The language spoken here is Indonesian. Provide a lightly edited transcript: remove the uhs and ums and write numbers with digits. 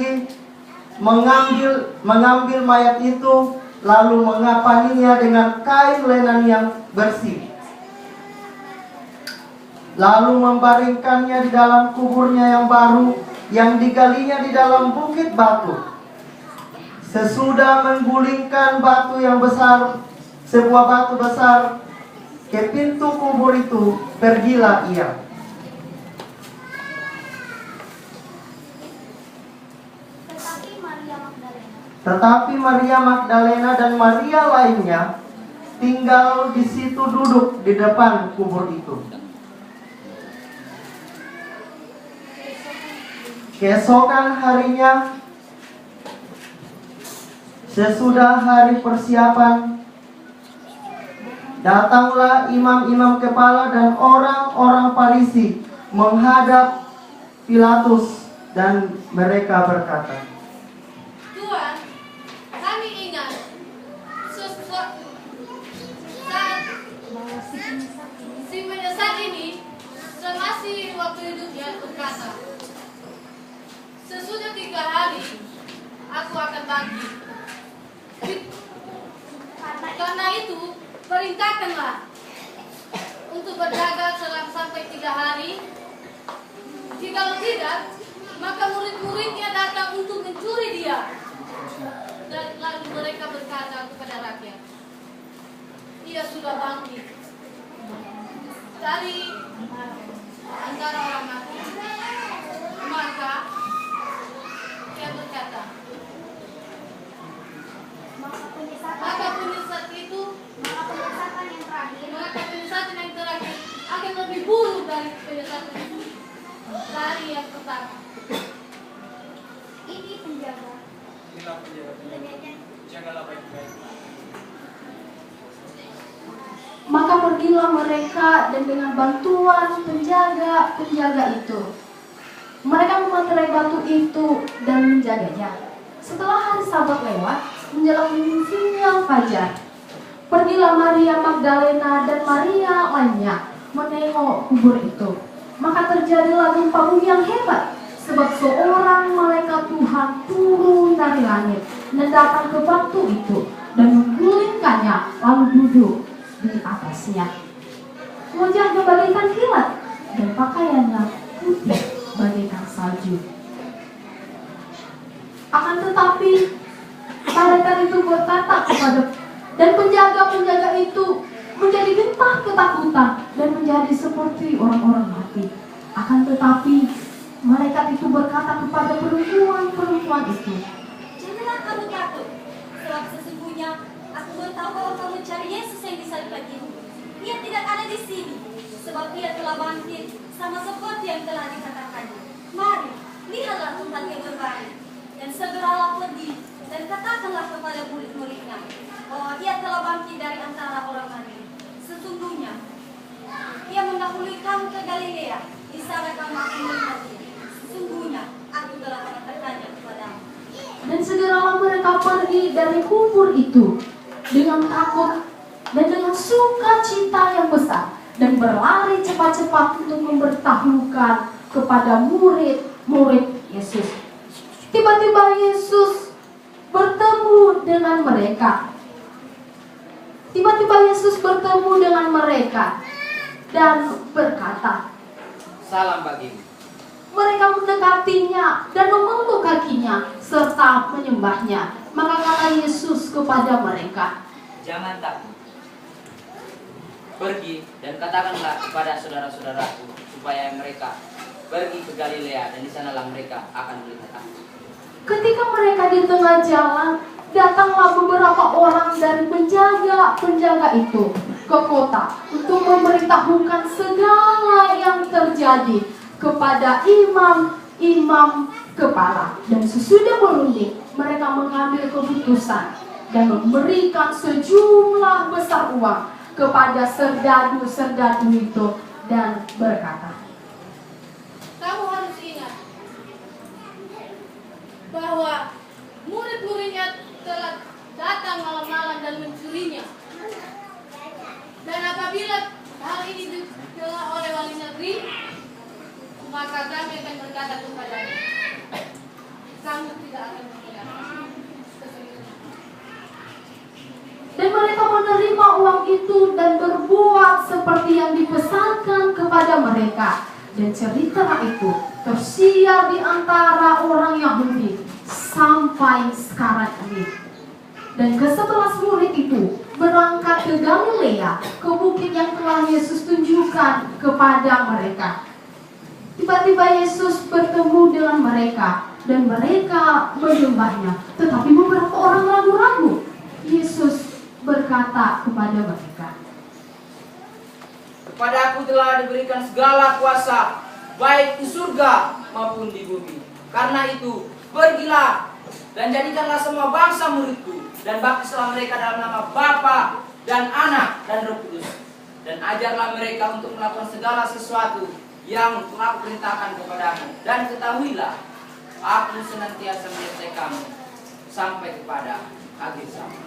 pergi mengambil mayat itu, lalu mengapaninya dengan kain lenan yang bersih, lalu membaringkannya di dalam kuburnya yang baru, yang digalinya di dalam bukit batu. Sesudah menggulingkan batu yang besar, sebuah batu besar, ke pintu kubur itu, pergilah ia. Tetapi Maria Magdalena dan Maria lainnya tinggal di situ, duduk di depan kubur itu. Keesokan harinya, sesudah hari persiapan, datanglah imam-imam kepala dan orang-orang Farisi menghadap Pilatus, dan mereka berkata, "Tuan, kami ingat si menyesat ini semasa waktu hidupnya berkata, sesudah 3 hari aku akan bangkit. Karena itu perintahkanlah untuk berjaga sampai 3 hari. Jikalau tidak, maka murid-muridnya datang untuk mencuri dia." Dan lalu mereka berkata kepada rakyat, "Ia sudah bangkit dari antara orang mati." Maka dia berkata, maka penyesatan yang terakhir akan lebih buruk dari penyesatan itu, dari yang pertama. Ini penjaga. Jagalah baik-baik. Maka pergilah mereka, dan dengan bantuan penjaga itu, mereka memanterai batu itu dan menjaganya. Setelah hari Sabat lewat, menjelang siang fajar, pergilah Maria Magdalena dan Maria lainnya menengok kubur itu. Maka terjadilah gempa bumi yang hebat, sebab seorang malaikat Tuhan turun dari langit dan datang ke batu itu dan menggulingkannya, lalu duduk di atasnya. Wajahnya bagaikan kilat dan pakaiannya putih bagaikan salju. Akan tetapi malaikat itu berkata kepada, dan penjaga-penjaga itu menjadi gempar ketakutan dan menjadi seperti orang-orang mati. Akan tetapi malaikat itu berkata kepada perempuan itu, "Janganlah kamu takut, sebab sesungguhnya aku tahu bahwa kamu mencari Yesus yang disalibkan itu. Ia tidak ada di sini, sebab ia telah bangkit sama seperti yang telah dikatakannya. Mari, lihatlah tempat yang berbalik, dan segeralah pergi dan katakanlah kepada murid-muridnya bahwa ia telah bangkit dari antara orang mati. Sesungguhnya ia mendahului kamu ke Galilea, di sana kamu akan melihatnya. Sesungguhnya aku telah mengatakannya kepadamu." dan segeralah mereka pergi dari kubur itu dengan takut dan dengan sukacita yang besar, dan berlari cepat-cepat untuk memberitahukan kepada murid-murid Yesus. Tiba-tiba Yesus bertemu dengan mereka. Dan berkata, "Salam bagimu." Mereka mendekatinya dan memeluk kakinya serta menyembahnya. Maka kata Yesus kepada mereka, "Jangan takut. Pergi dan katakanlah kepada saudara-saudaraku supaya mereka pergi ke Galilea, dan di sanalah mereka akan melihat aku." Ketika mereka di tengah jalan, datanglah beberapa orang dari penjaga itu ke kota untuk memberitahukan segala yang terjadi kepada imam-imam kepala. Dan sesudah berunding, mereka mengambil keputusan dan memberikan sejumlah besar uang kepada serdadu-serdadu itu dan berkata, Kamu harus ingat bahwa murid-muridnya telah datang malam-malam dan mencurinya. Dan apabila hal ini didengar oleh wali negeri, maka kami akan berkata kepadanya, kamu tidak akan mendengar. Dan mereka menerima uang itu dan berbuat seperti yang dipesankan kepada mereka. Dan cerita itu tersiar di antara orang Yahudi sampai sekarang ini. Dan ke-11 murid itu berangkat ke Galilea, ke bukit yang telah Yesus tunjukkan kepada mereka. Tiba-tiba Yesus bertemu dengan mereka dan mereka menyembahnya. Tetapi beberapa orang ragu-ragu. Yesus berkata kepada mereka, Kepadaku telah diberikan segala kuasa, baik di surga maupun di bumi. Karena itu, pergilah dan jadikanlah semua bangsa muridku, dan baptislah mereka dalam nama Bapa dan Anak dan Roh Kudus. Dan ajarlah mereka untuk melakukan segala sesuatu yang telah kuperintahkan kepadamu. Dan ketahuilah, aku senantiasa menyertai kamu sampai kepada akhir zaman.